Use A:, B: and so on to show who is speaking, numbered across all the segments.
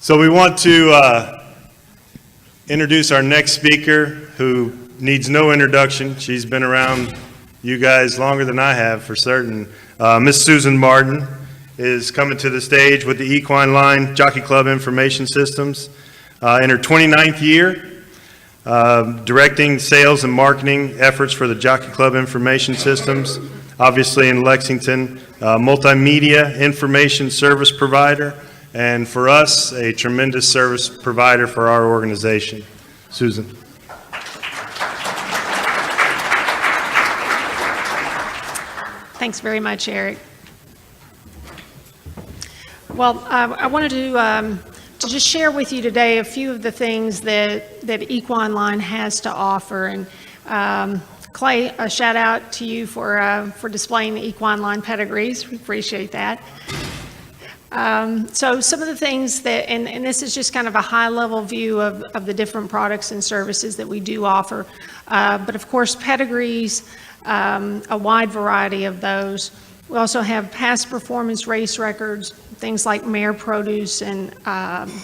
A: So we want to introduce our next speaker, who needs no introduction. She's been around you guys longer than I have, for certain. Miss Susan Martin is coming to the stage with the Equine Line Jockey Club Information Systems in her 29th year, directing sales and marketing efforts for the Jockey Club Information Systems, obviously in Lexington, multimedia information service provider, and for us, a tremendous service provider for our organization. Susan.
B: Thanks very much, Eric. Well, I wanted to just share with you today a few of the things that Equine Line has to offer. And Clay, a shout out to you for displaying the Equine Line pedigrees. We appreciate that. So some of the things that, and this is just kind of a high-level view of the different products and services that we do offer. But of course, pedigrees, a wide variety of those. We also have past performance race records, things like mare produce and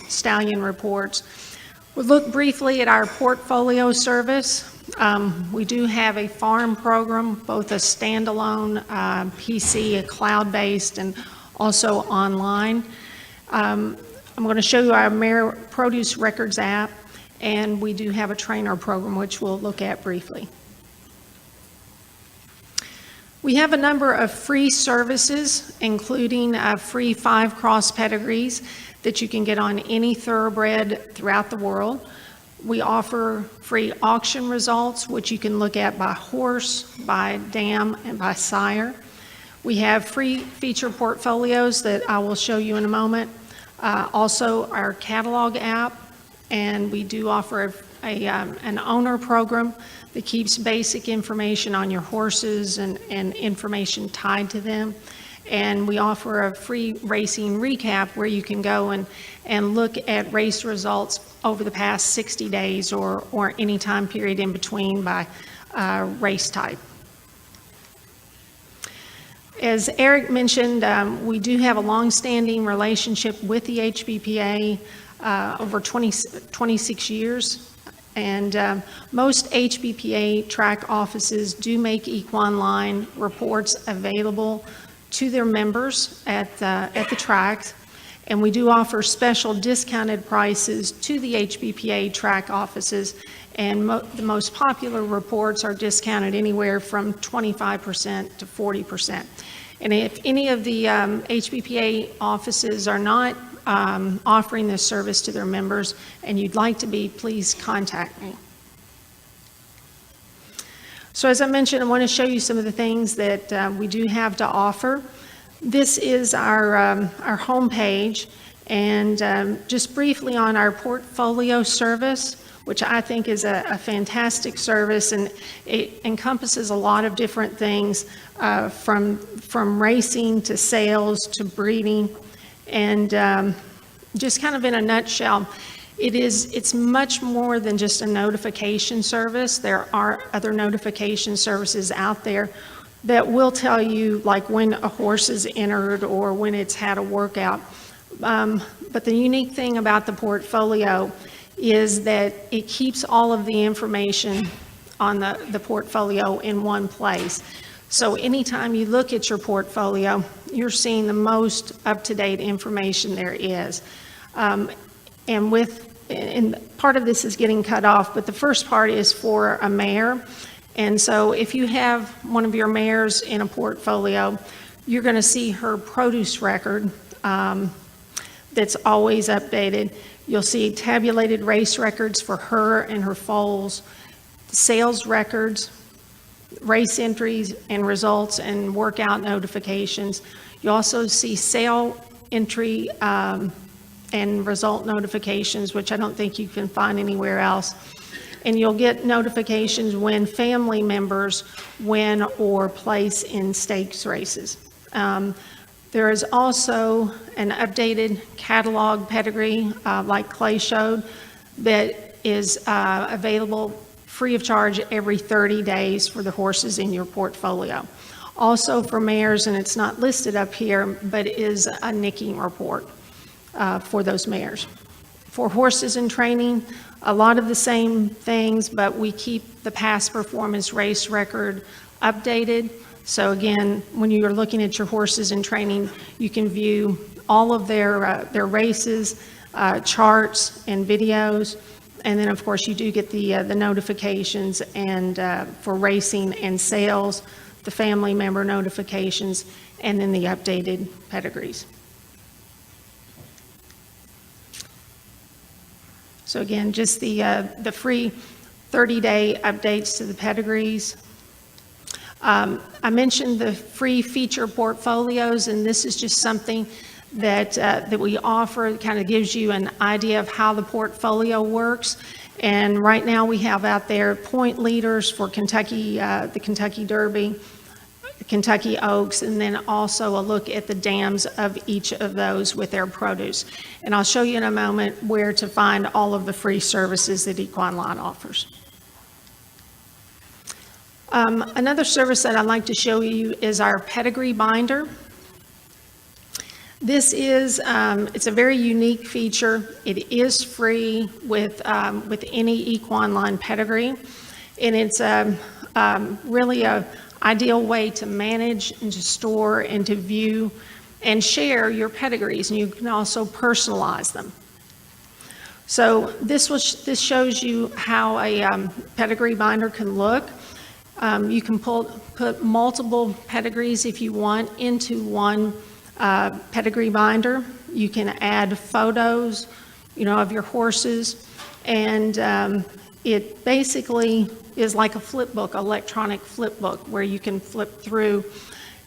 B: stallion reports. We'll look briefly at our portfolio service. We do have a farm program, both a standalone PC, a cloud-based, and also online. I'm going to show you our mare produce records app, and we do have a trainer program, which we'll look at briefly. We have a number of free services, including free 5-cross pedigrees that you can get on any thoroughbred throughout the world. We offer free auction results, which you can look at by horse, by dam, and by sire. We have free feature portfolios that I will show you in a moment. Also our catalog app, and we do offer an owner program that keeps basic information on your horses and information tied to them. And we offer a free racing recap where you can go and look at race results over the past 60 days or any time period in between by race type. As Eric mentioned, we do have a long-standing relationship with the HBPA over 26 years. And most HBPA track offices do make Equine Line reports available to their members at the tracks. And we do offer special discounted prices to the HBPA track offices. And the most popular reports are discounted anywhere from 25% to 40%. And if any of the HBPA offices are not offering this service to their members and you'd like to be, please contact me. So as I mentioned, I want to show you some of the things that we do have to offer. This is our home page, and just briefly on our portfolio service, which I think is a fantastic service, and it encompasses a lot of different things from racing to sales to breeding. And just kind of in a nutshell, it's much more than just a notification service. There are other notification services out there that will tell you like when a horse is entered or when it's had a workout. But the unique thing about the portfolio is that it keeps all of the information on the portfolio in one place. So anytime you look at your portfolio, you're seeing the most up-to-date information there is. And part of this is getting cut off, but the first part is for a mare. And so if you have one of your mares in a portfolio, you're going to see her produce record that's always updated. You'll see tabulated race records for her and her foals, sales records, race entries and results, and workout notifications. You also see sale entry and result notifications, which I don't think you can find anywhere else. And you'll get notifications when family members win or place in stakes races. There is also an updated catalog pedigree, like Clay showed, that is available free of charge every 30 days for the horses in your portfolio. Also for mares, and it's not listed up here, but it is a nicking report for those mares. For horses in training, a lot of the same things, but we keep the past performance race record updated. So again, when you're looking at your horses in training, you can view all of their races, charts and videos. And then of course you do get the notifications and for racing and sales, the family member notifications, and then the updated pedigrees. So again, just the free 30-day updates to the pedigrees. I mentioned the free feature portfolios, and this is just something that we offer. It kind of gives you an idea of how the portfolio works. And right now we have out there point leaders for Kentucky, the Kentucky Derby, the Kentucky Oaks, and then also a look at the dams of each of those with their produce. And I'll show you in a moment where to find all of the free services that Equine Line offers. Another service that I'd like to show you is our pedigree binder. This is, it's a very unique feature. It is free with any Equine Line pedigree, and it's really a ideal way to manage and to store and to view and share your pedigrees, and you can also personalize them. So this shows you how a pedigree binder can look. You can put multiple pedigrees if you want into one pedigree binder. You can add photos, of your horses, and it basically is like a flip book, electronic flip book, where you can flip through.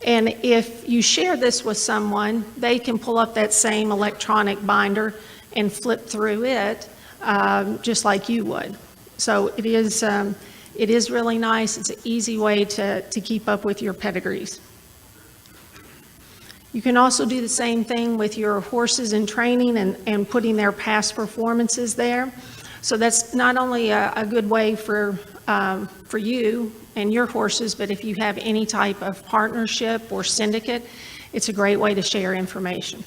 B: And if you share this with someone, they can pull up that same electronic binder and flip through it just like you would. So it is really nice. It's an easy way to keep up with your pedigrees. You can also do the same thing with your horses in training and putting their past performances there. So that's not only a good way for you and your horses, but if you have any type of partnership or syndicate, it's a great way to share information.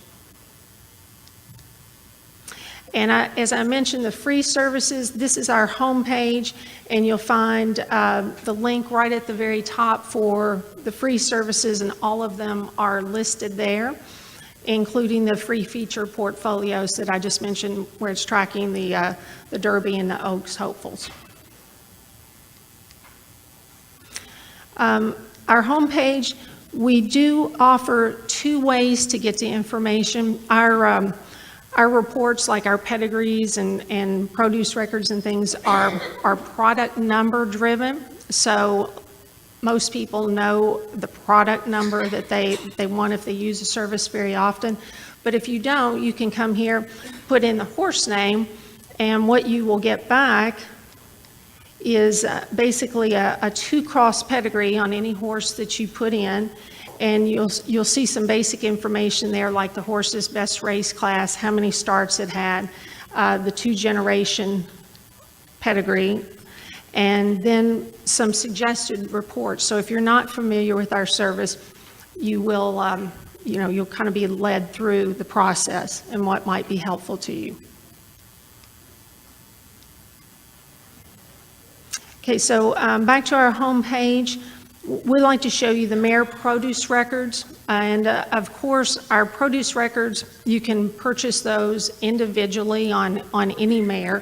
B: And as I mentioned, the free services, this is our homepage, and you'll find the link right at the very top for the free services, and all of them are listed there, including the free feature portfolios that I just mentioned, where it's tracking the Derby and the Oaks hopefuls. Our homepage, we do offer two ways to get the information. Our reports, like our pedigrees and produce records and things, are product number driven. So most people know the product number that they want if they use a service very often. But if you don't, you can come here, put in the horse name, and what you will get back is basically a two-cross pedigree on any horse that you put in. And you'll see some basic information there, like the horse's best race class, how many starts it had, the two-generation pedigree, and then some suggested reports. So if you're not familiar with our service, you will, you'll kind of be led through the process and what might be helpful to you. Okay, so back to our home page. We'd like to show you the mare produce records, and of course our produce records, you can purchase those individually on any mare,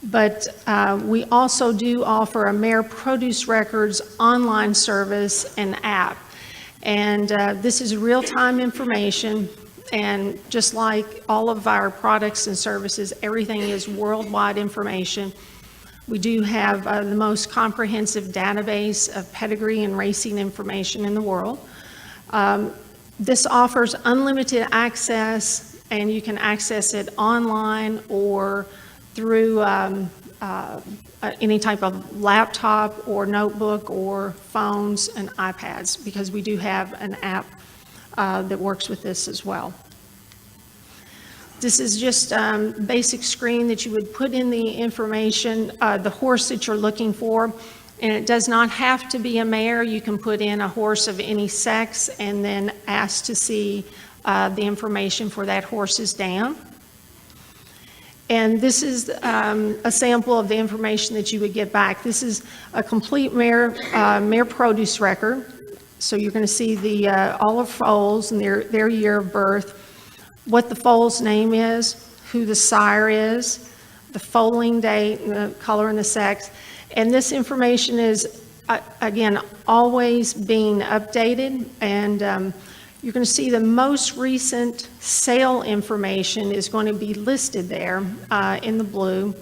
B: but we also do offer a mare produce records online service and app, and this is real-time information, and just like all of our products and services, everything is worldwide information. We do have the most comprehensive database of pedigree and racing information in the world. This offers unlimited access, and you can access it online or through any type of laptop or notebook or phones and iPads, because we do have an app that works with this as well. This is just a basic screen that you would put in the information, the horse that you're looking for, and it does not have to be a mare. You can put in a horse of any sex and then ask to see the information for that horse's dam. And this is a sample of the information that you would get back. This is a complete mare produce record. So you're going to see the all of foals and their year of birth, what the foal's name is, who the sire is, the foaling date, and the color and the sex. And this information is, again, always being updated. And you're going to see the most recent sale information is going to be listed there in the blue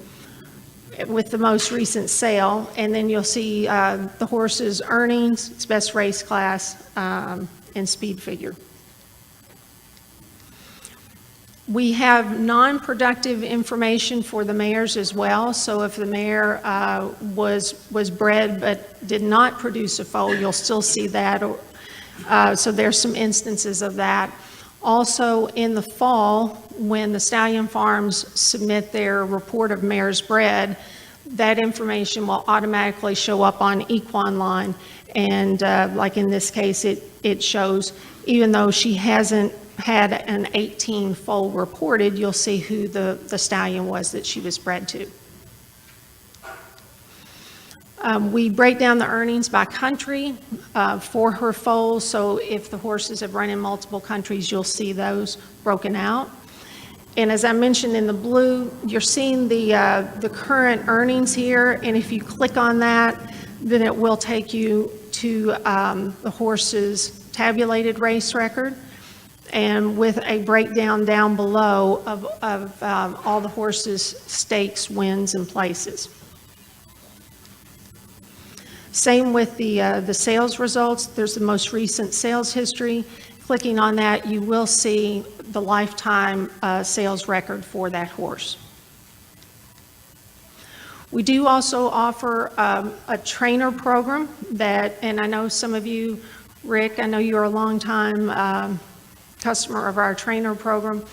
B: with the most recent sale. And then you'll see the horse's earnings, its best race class, and speed figure. We have non-productive information for the mares as well. So if the mare was bred but did not produce a foal, you'll still see that. So there's some instances of that. Also in the fall, when the stallion farms submit their report of mares bred, that information will automatically show up on EquonLine. And like in this case, it shows, even though she hasn't had an 18 foal reported, you'll see who the stallion was that she was bred to. We break down the earnings by country for her foals, so if the horses have run in multiple countries, you'll see those broken out. And as I mentioned in the blue, you're seeing the current earnings here, and if you click on that, then it will take you to the horse's tabulated race record, and with a breakdown down below of all the horses' stakes, wins, and places. Same with the sales results. There's the most recent sales history. Clicking on that, you will see the lifetime sales record for that horse. We do also offer a trainer program that, and I know some of you, Rick, I know you're a long time customer of our trainer program,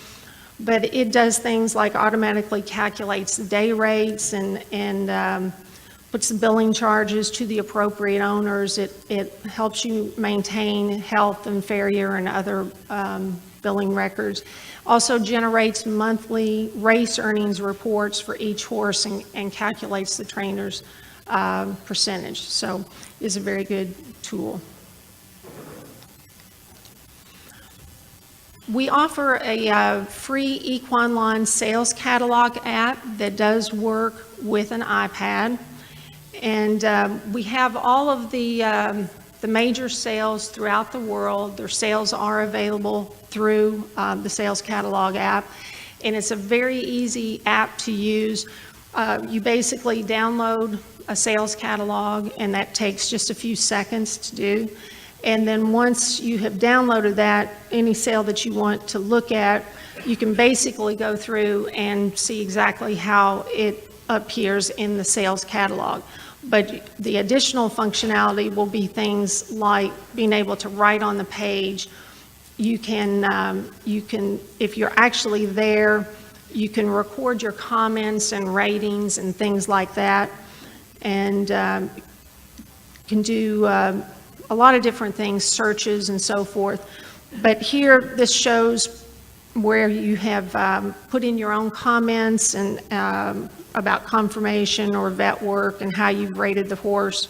B: but it does things like automatically calculates the day rates and puts the billing charges to the appropriate owners. It helps you maintain health and farrier and other billing records. Also generates monthly race earnings reports for each horse and calculates the trainer's percentage. So it's a very good tool. We offer a free EquonLine sales catalog app that does work with an iPad. And we have all of the major sales throughout the world. Their sales are available through the sales catalog app. And it's a very easy app to use. You basically download a sales catalog, and that takes just a few seconds to do. And then once you have downloaded that, any sale that you want to look at, you can basically go through and see exactly how it appears in the sales catalog. But the additional functionality will be things like being able to write on the page. You can, if you're actually there, you can record your comments and ratings and things like that. And can do a lot of different things, searches and so forth. But here, this shows where you have put in your own comments and about confirmation or vet work and how you've rated the horse.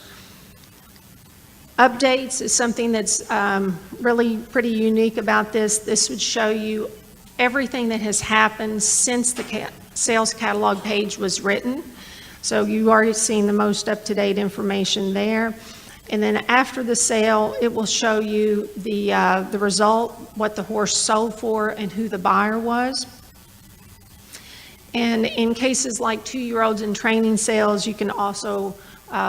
B: Updates is something that's really pretty unique about this. This would show you everything that has happened since the sales catalog page was written. So you've already seen the most up-to-date information there. And then after the sale, it will show you the result, what the horse sold for, and who the buyer was. And in cases like 2-year-olds in training sales, you can also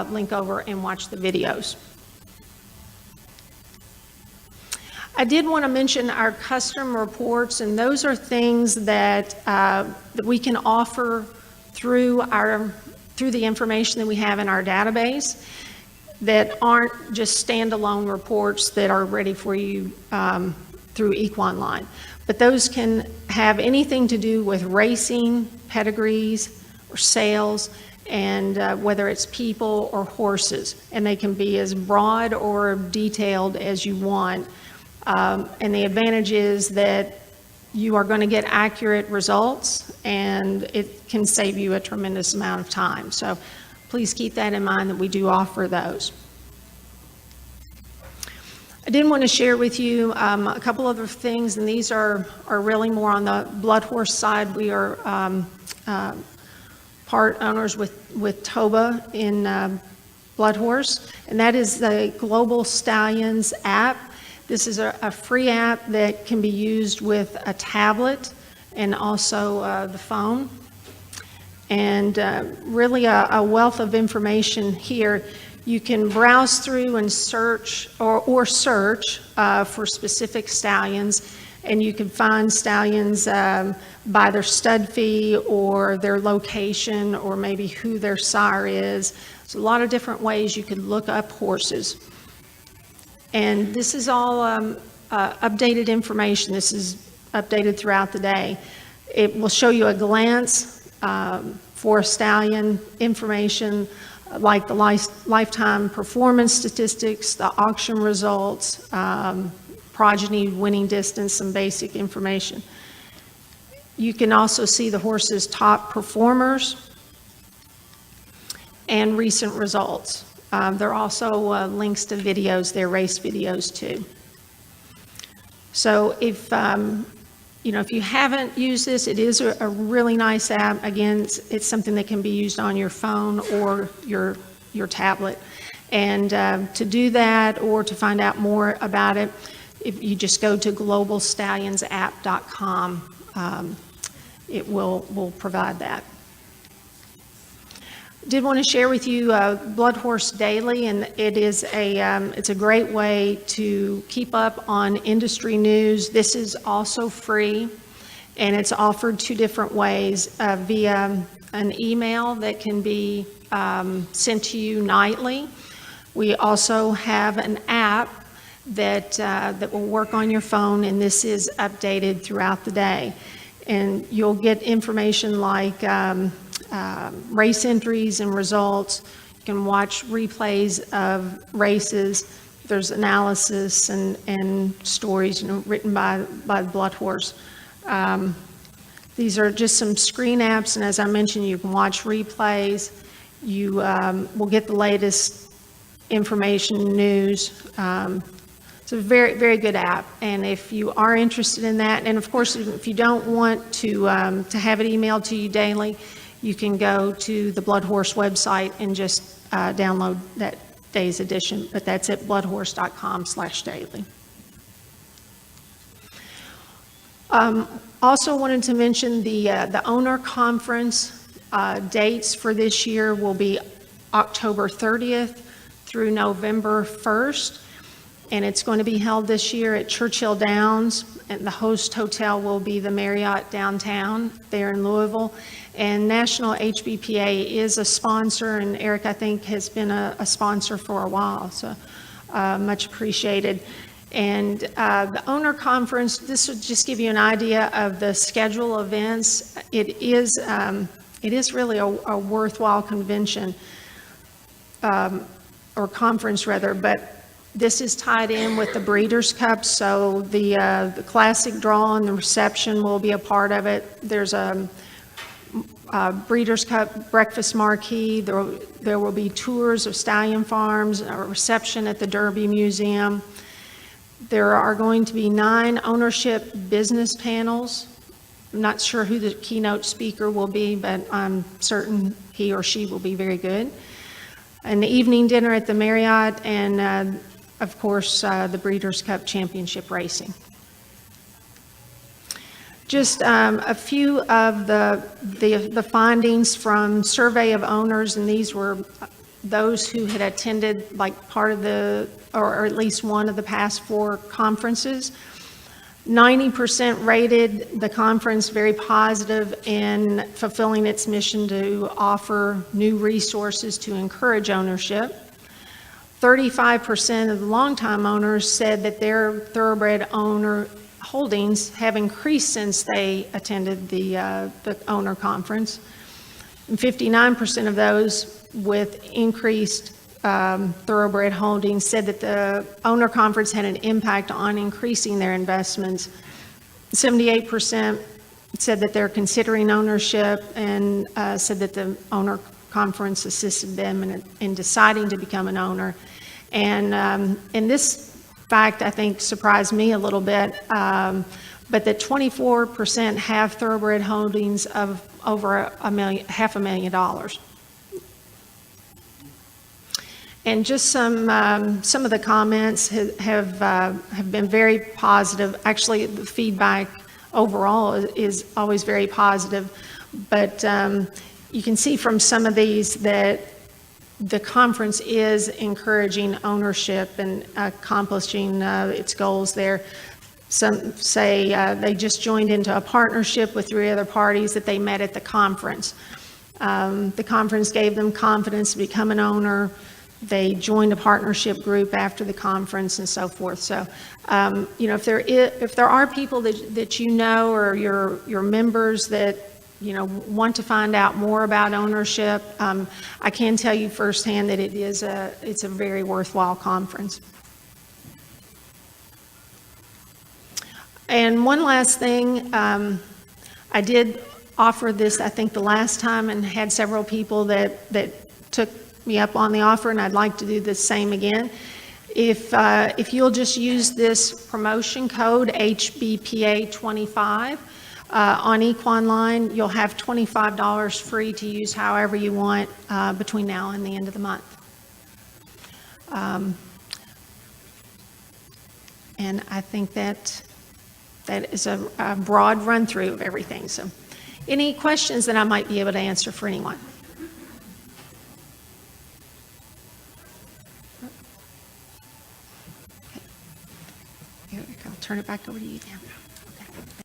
B: link over and watch the videos. I did want to mention our custom reports, and those are things that we can offer through the information that we have in our database that aren't just standalone reports that are ready for you through EquonLine. But those can have anything to do with racing, pedigrees, or sales, and whether it's people or horses. And they can be as broad or detailed as you want. And the advantage is that you are going to get accurate results, and it can save you a tremendous amount of time. So please keep that in mind that we do offer those. I did want to share with you a couple other things, and these are really more on the blood horse side. We are part owners with TOBA in blood horse, and that is the Global Stallions app. This is a free app that can be used with a tablet and also the phone. And really a wealth of information here. You can browse through and search or search for specific stallions, and you can find stallions by their stud fee or their location or maybe who their sire is. There's a lot of different ways you could look up horses. And this is all updated information. This is updated throughout the day. It will show you a glance for a stallion information like the lifetime performance statistics, the auction results, progeny winning distance, some basic information. You can also see the horse's top performers and recent results. There are also links to videos, their race videos too. So if if you haven't used this, it is a really nice app. Again, it's something that can be used on your phone or your tablet. And to do that or to find out more about it, if you just go to globalstallionsapp.com, it will provide that. Did want to share with you Blood Horse Daily, and it is it's a great way to keep up on industry news. This is also free, and it's offered two different ways, via an email that can be sent to you nightly. We also have an app that will work on your phone, and this is updated throughout the day. And you'll get information like race entries and results. You can watch replays of races. There's analysis and stories written by the blood horse. These are just some screen apps, and as I mentioned, you can watch replays. You will get the latest information, news. It's a very, very good app, and if you are interested in that, and of course, if you don't want to have it emailed to you daily, you can go to the Blood Horse website and just download that day's edition, but that's at bloodhorse.com/daily. Also wanted to mention the owner conference dates for this year will be October 30th through November 1st. And it's going to be held this year at Churchill Downs, and the host hotel will be the Marriott downtown there in Louisville. And National HBPA is a sponsor, and Eric, I think, has been a sponsor for a while, so much appreciated. And the owner conference, this would just give you an idea of the schedule of events. It is really a worthwhile convention, or conference rather, but this is tied in with the Breeders' Cup, so the classic draw and the reception will be a part of it. There's a Breeders' Cup breakfast marquee. There will be tours of stallion farms, a reception at the Derby Museum. There are going to be 9 ownership business panels. I'm not sure who the keynote speaker will be, but I'm certain he or she will be very good. An evening dinner at the Marriott, and of course, the Breeders' Cup Championship racing. Just a few of the findings from survey of owners, and these were those who had attended like part of or at least one of the past 4 conferences. 90% rated the conference very positive in fulfilling its mission to offer new resources to encourage ownership. 35% of the longtime owners said that their thoroughbred owner holdings have increased since they attended the owner conference. And 59% of those with increased thoroughbred holdings said that the owner conference had an impact on increasing their investments 78% said that they're considering ownership, and said that the owner conference assisted them in deciding to become an owner. And this fact, I think, surprised me a little bit, but that 24% have thoroughbred holdings of over $500,000. And just some of the comments have been very positive. Actually, the feedback overall is always very positive. But you can see from some of these that the conference is encouraging ownership and accomplishing its goals there. Some say they just joined into a partnership with 3 other parties that they met at the conference. The conference gave them confidence to become an owner. They joined a partnership group after the conference and so forth. So, you know, if there are people that you know, or your members that, you know, want to find out more about ownership, I can tell you firsthand that it's a very worthwhile conference. And one last thing, I did offer this, I think, the last time, and had several people that took me up on the offer, and I'd like to do the same again. If you'll just use this promotion code HBPA 25 on Equine, you'll have $25 free to use however you want between now and the end of the month. And I think that is a broad run through of everything. So, any questions that I might be able to answer for anyone? Eric, I'll turn it back over to you now.